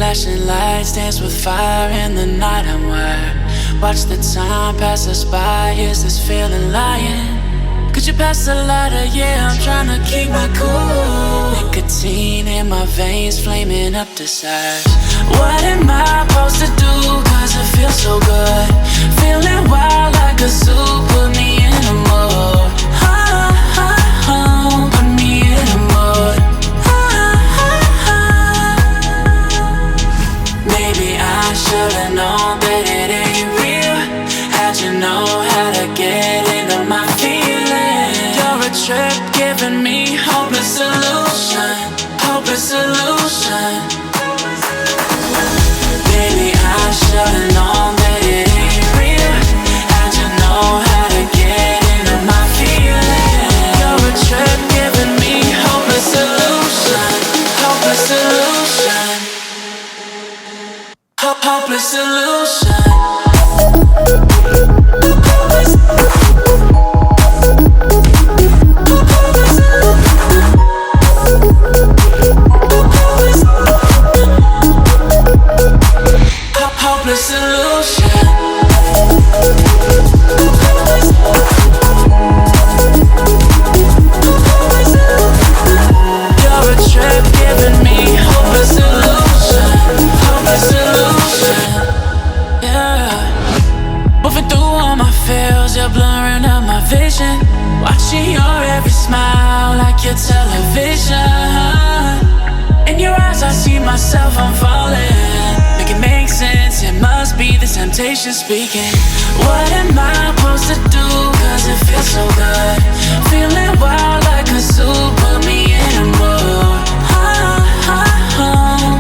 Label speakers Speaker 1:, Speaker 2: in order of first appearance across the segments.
Speaker 1: Flashing lights dance with fire in the night. I'm wired. Watch the time pass us by. Is this feeling lying? Could you pass the lighter? Yeah, I'm trying to keep my cool. Nicotine in my veins, flaming up desires. What am I supposed to do? Cause it feels so good. Feeling wild like a zoo. Put me in a mood. Put me in a mood. Maybe I should've known that it ain't real. How'd you know how to get into my feelings? You're a trip giving me hopeless solution. Hopeless solution. Maybe I should've known that it ain't real. How'd you know how to get into my feelings? You're a trip giving me hopeless solution. Hopeless solution. Hopeless solution. Hopeless solution. You're a trip giving me hopeless solution. Hopeless solution. Yeah. Moving through all my feels, you're blurring out my vision. Watching your every smile like your television. In your eyes I see myself, I'm falling. Make it make sense, it must be the temptation speaking. What am I supposed to do? Cause it feels so good. Feeling wild like a zoo. Put me in a mood.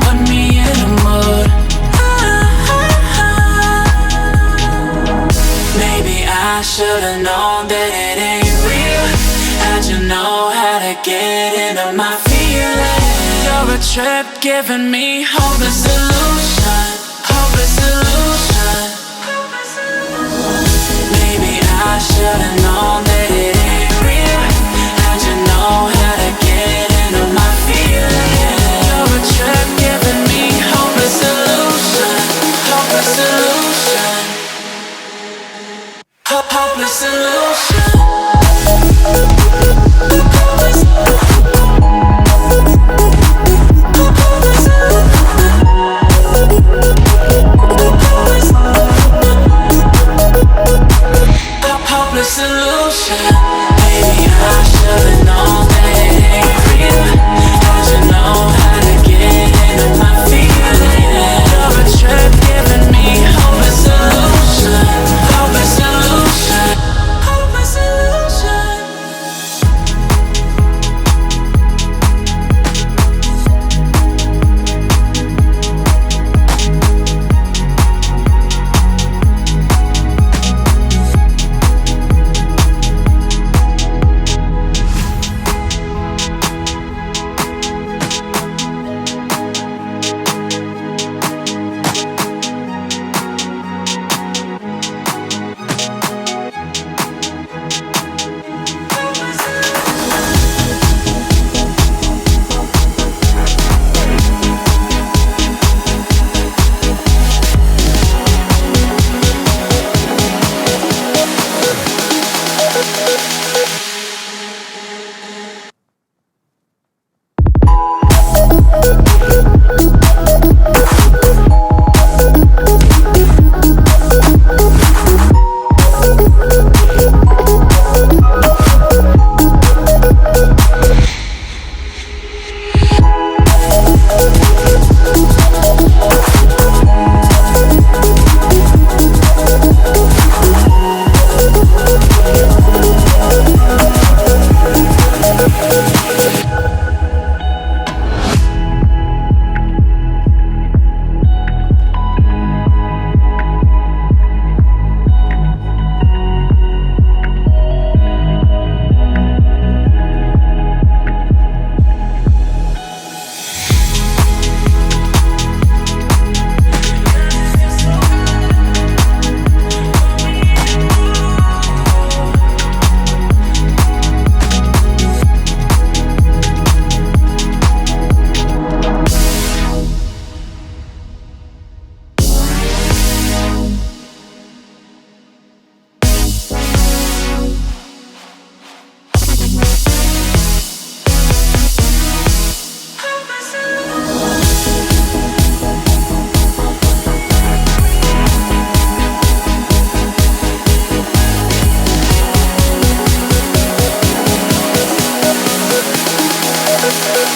Speaker 1: Put me in a mood. Maybe I should've known that it ain't real. How'd you know how to get into my feelings? You're a trip giving me hopeless solution. Hopeless solution. Maybe I should've known that it ain't real. How'd you know how to get into my feelings? You're a trip giving me hopeless solution. Hopeless solution. Hopeless solution. Hopeless solution. 해.